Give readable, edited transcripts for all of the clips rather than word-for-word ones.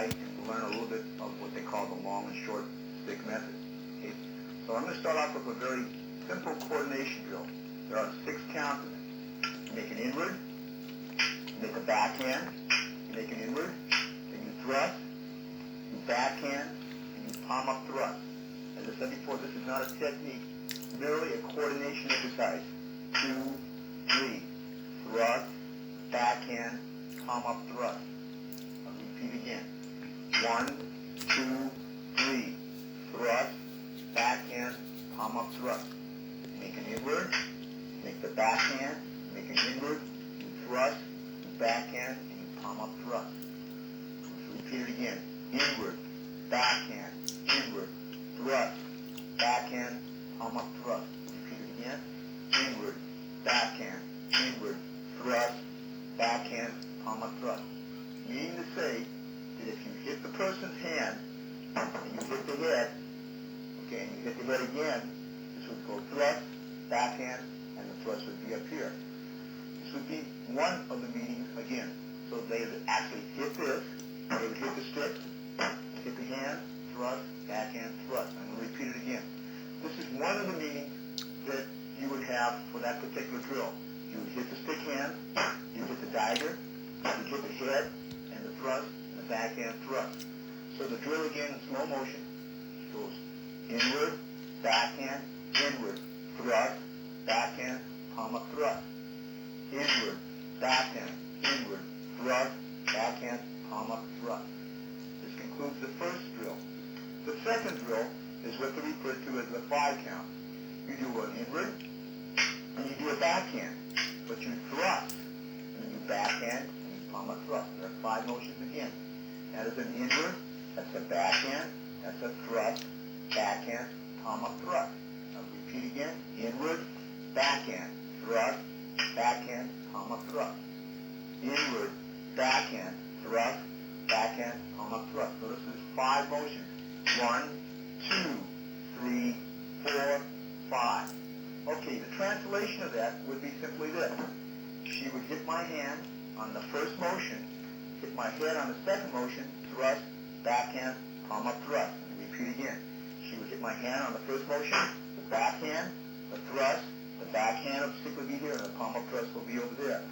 exercise and learn a little bit of what they call the long and short stick method. Okay? So I'm going to start off with a very simple coordination drill. There are 6 counts in it. You make an inward, you make a backhand, you make an inward, then you thrust, you backhand, and you palm up thrust. As I said before, this is not a technique, merely a coordination exercise. 2, 3, thrust, backhand, palm up thrust. I'll repeat again. 1, 2, 3, thrust, backhand, palm up thrust. Make an inward, make the backhand, make an inward, you thrust, you backhand, and you palm up thrust. Let's repeat it again. Inward, backhand, inward, thrust, backhand, palm up thrust. Repeat it again. Inward, backhand, inward, thrust, backhand, palm up thrust. Meaning to say that if you hit the person's hand and you hit the head, okay, and you hit the head again, this would go thrust, backhand, and the thrust would be up here. This would be one of the meanings again. So they would actually hit this, they would hit the stick, hit the hand, thrust, backhand, thrust. I'm going to repeat it again. This is one of the meanings that you would have for that particular drill. You would hit the stick hand, you hit the dagger, you hit the head, and the thrust, and the backhand thrust. So the drill again in slow motion goes inward, backhand, inward, thrust, backhand, palm up thrust. Inward, backhand, inward, thrust, backhand, palm up thrust. This concludes the first drill. The second drill is what they refer to as the 5 count. You do an inward, and you do a backhand, but you thrust, and you backhand, and you palm up thrust. There are 5 motions again. That is an inward, that's a backhand, that's a thrust, backhand, palm up thrust. I'll repeat again. Inward, backhand, thrust, backhand, palm up thrust. Inward, backhand, thrust, backhand, palm up thrust. So this is 5 motions. 1, 2, 3, 4, 5. Okay, the translation of that would be simply this. She would hit my hand on the first motion, hit my head on the second motion, thrust, backhand, palm up thrust. Repeat again. She would hit my hand on the first motion, the backhand, the thrust, the backhand of the stick would be here, and the palm up thrust will be over there.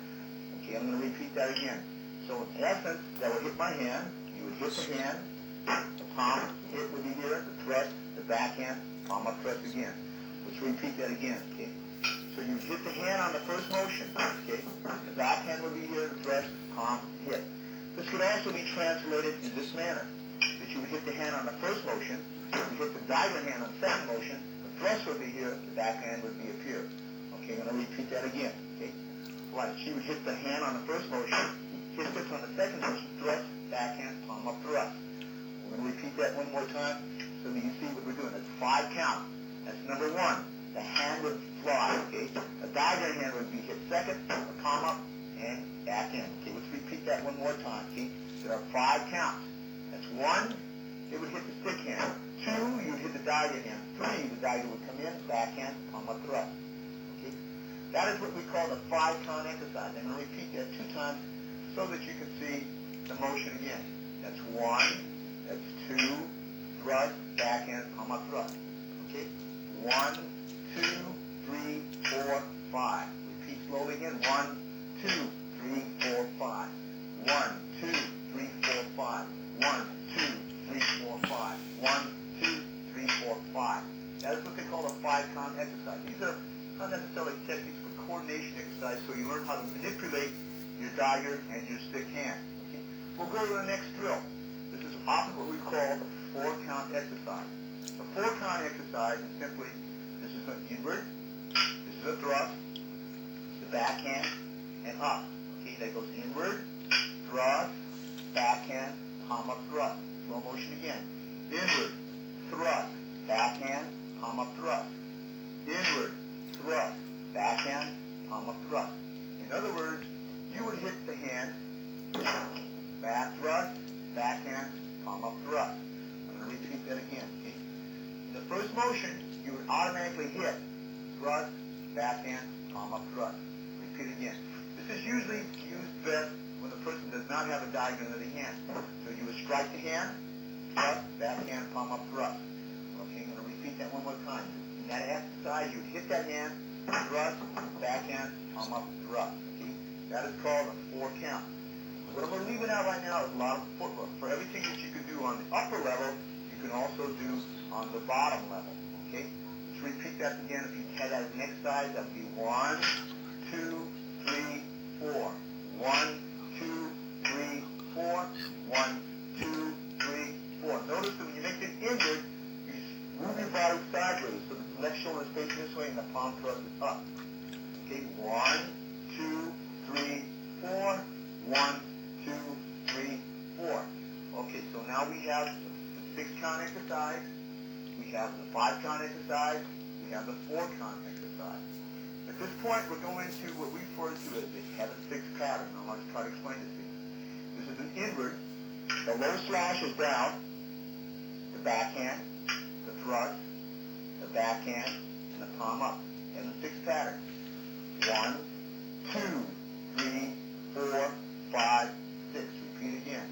Okay, I'm going to repeat that again. So in essence, that would hit my hand, you would hit the hand, the palm hit would be here, the thrust, the backhand, palm up thrust again. Let's repeat that again, okay? So you hit the hand on the first motion, okay? The backhand would be here, the thrust, palm, hit. This could also be translated in this manner, that you would hit the hand on the first motion, you hit the dagger hand on the second motion, the thrust would be here, the backhand would be up here. Okay, I'm going to repeat that again, okay? Right, she would hit the hand on the first motion, hit this on the second motion, thrust, backhand, palm up thrust. We're going to repeat that one more time so that you see what we're doing. That's 5 count. That's number 1. The hand would fly, okay? The dagger hand would be hit second, the palm up, and back in. Okay, let's repeat that one more time, okay? There are 5 counts. That's 1, it would hit the stick hand. 2, you would hit the dagger hand. 3, the dagger would come in, backhand, palm up thrust. Okay? That is what we call the 5 count exercise. I'm going to repeat that 2 times so that you can see the motion again. That's 1, that's 2, thrust, backhand, palm up thrust. Okay? 1, 2, 3, 4, 5. Repeat slowly again. 1, 2, 3, 4, 5. 1, 2, 3, 4, 5. 1, 2, 3, 4, 5. 1, 2, 3, 4, 5. That is what they call a 5 count exercise. These are not necessarily techniques for coordination exercise, so you learn how to manipulate your dagger and your stick hand. Okay? We'll go to the next drill. This is often what we call the 4 count exercise. The 4 count exercise is simply, this is an inward, this is a thrust, the backhand, and up. Okay, that goes inward, thrust, backhand, palm up thrust. Slow motion again. Inward, thrust, backhand, palm up thrust. Inward, thrust, backhand, palm up thrust. In other words, you would hit the hand, back thrust, backhand, palm up thrust. I'm going to repeat that again. Okay? In the first motion, you would automatically hit thrust, backhand, palm up thrust. Repeat again. This is usually used best when when the person does not have a daga under the hand. So you would strike the hand, thrust, backhand, palm up, thrust. Okay, I'm going to repeat that one more time. In that exercise, you would hit that hand, thrust, backhand, palm up, thrust. Okay, that is called a 4 count. What I'm going to leave it out right now is a lot of footwork. For everything that you can do on the upper level, you can also do on the bottom level. Okay? Let's repeat that again. If you had that as an exercise, that would be 1, 2, 3, 4. 1, 2, 3, 4. 1, 2, 3, 4. Notice that when you make it inward, you move your body sideways so the left shoulder is facing this way and the palm thrust is up. Okay? 1, 2, 3, 4. 1, 2, 3, 4. Okay, so now we have the 6 count exercise, we have the 5 count exercise, we have the 4 count exercise. At this point, we're going to what we refer to as the heaven 6 pattern. Now let's try to explain this to you. This is an inward. The low slash is down, the backhand, the thrust, the backhand, and the palm up. Heaven 6 pattern. 1, 2, 3, 4, 5, 6. Repeat again.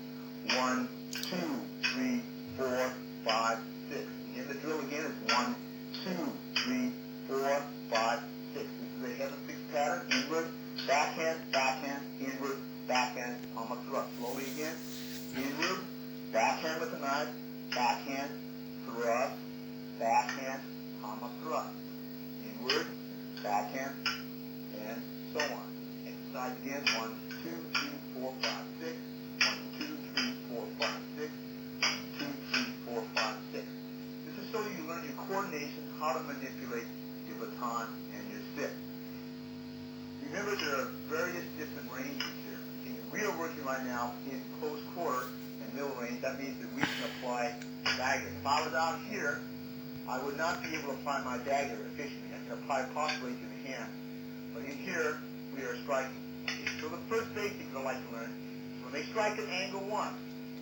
1, 2, 3, 4, 5, 6. Again, the drill again is 1, 2, 3, 4, 5, 6. This is a heaven 6 pattern. Inward, backhand, backhand, inward, backhand, palm up, thrust. Slowly again. Inward, backhand with the knife, backhand, thrust, backhand, palm up, thrust. Inward, backhand, and so on. Exercise again. 1, 2, 3, 4, 5, 6. 1, 2, 3, 4, 5, 6. 1, 2, 3, 4, 5, 6. This is so you learn your coordination, how to manipulate your baton and your stick. Remember, there are various different ranges here. Okay, we are working right now in close quarter and middle range. That means that we can apply dagger. If I was out here, I would not be able to apply my dagger efficiently. I can apply possibly to the hand. But in here, we are striking. Okay, so the first basic that I like to learn is when they strike at angle 1,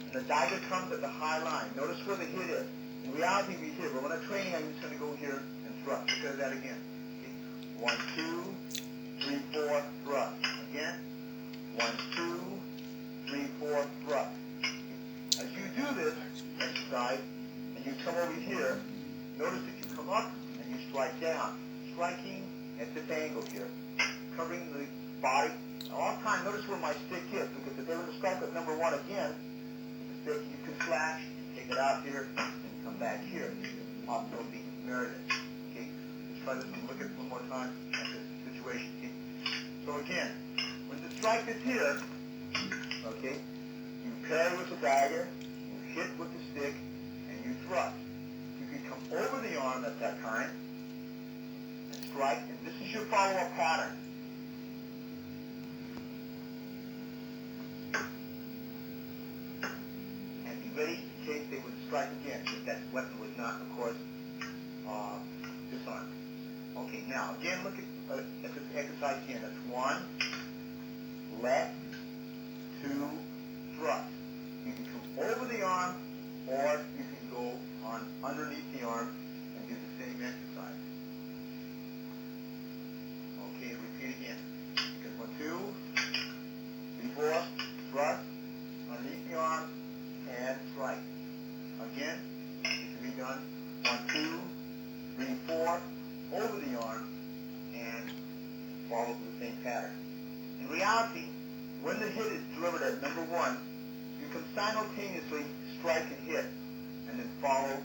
and the dagger comes at the high line. Notice where the hit is. In reality, we hit. But when I'm training, I'm just going to go here and thrust. Look at that again. Okay. 1, 2, 3, 4, thrust. Again. 1, 2, 3, 4, thrust. Okay. As you do this exercise, and you come over here, notice that you come up and you strike down. Striking at this angle here. Covering the body. All the time, notice where my stick is, because if they were to strike at number 1 again, the stick, you can slash, take it out here, and come back here. Also be merited. Okay? Let's try this and look at it one more time at this situation. Okay? So again, when the strike is here, okay, you parry with the dagger, you hit with the stick, and you thrust. You can come over the arm at that time and strike, and this is your follow-up pattern. Ready in case they would strike again, if that weapon was not, of course, disarmed. Okay, now, again, look at this exercise again. That's 1, left, 2, thrust. You can come over the arm, or you can go on underneath the arm and do the same exercise. Okay, repeat again. Because 1, 2, 3, 4, thrust, underneath the arm, and strike. Again, it can be done 1, 2, 3, 4, over the arm, and follow the same pattern. In reality, when the hit is delivered at number 1, you can simultaneously strike and hit, and then follow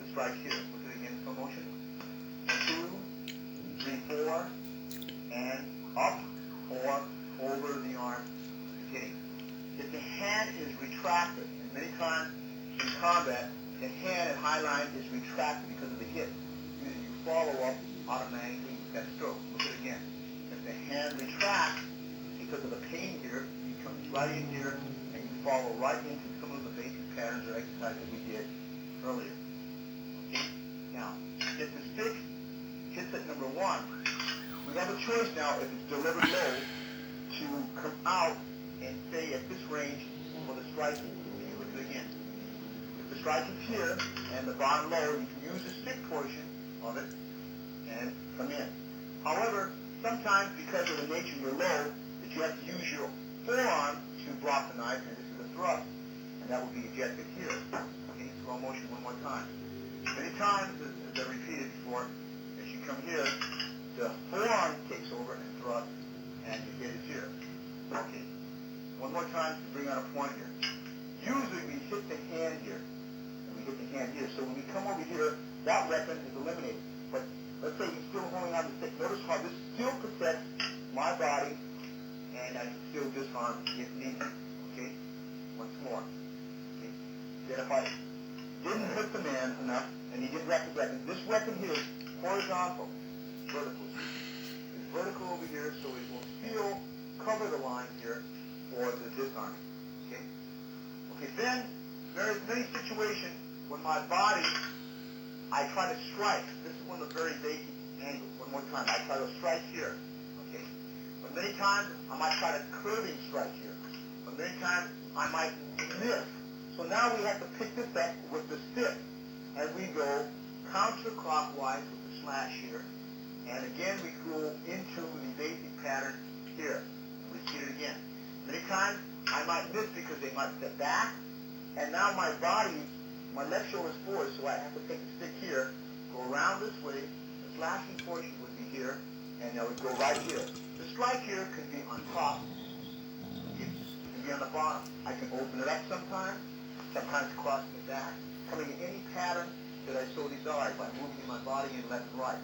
the strike here. Look at it again, slow motion. 1, 2, 3, 4, and up or over the arm, hitting. If the hand is retracted, and many times in combat, the hand at high line is retracted because of the hit. You follow up automatically with that stroke. Look at it again. If the hand retracts because of the pain here, you come right in here and you follow right into some of the basic patterns or exercises we did earlier. Okay? Now, if the stick hits at number 1, we have a choice now, if it's delivered low, to come out and stay at this range for the striking. Okay, look at it again. If the strike is here and the bottom low, you can use the stick portion of it and come in. However, sometimes because of the nature of your low, that you have to use your forearm to drop the knife, and this is a thrust, and that will be ejected here. Okay, throw motion one more time. Many times, as I repeated before, as you come here, the forearm takes over and thrusts, and your head is here. Okay, one more time to bring out a point here. Usually we hit the hand here, and we hit the hand here. So when we come over here, that weapon is eliminated. But let's say you're still holding on to the stick. Notice how this still protects my body, and I can still disarm if needed. Okay? Once more. Okay? Then if I didn't hit the man enough, and he didn't wrap the weapon, this weapon here is horizontal, vertical. It's vertical over here, so it will still cover the line here for the disarming. Okay? Okay, then there is many situations when my body, I try to strike. This is one of the very basic angles. One more time. I try to strike here. Okay? But many times, I might try to curving strike here. But many times, I might miss. So now we have to pick this up with the stick. And we go counterclockwise with the slash here. And again, we go into the basic pattern here. Repeat it again. Many times, I might miss because they might step back. And now my body, my left shoulder is forward, so I have to take the stick here, go around this way. The slashing portion would be here, and that would go right here. The strike here could be on top. It can be on the bottom. I can open it up sometimes crossing it back, coming in any pattern that I so desire by moving my body in left and right.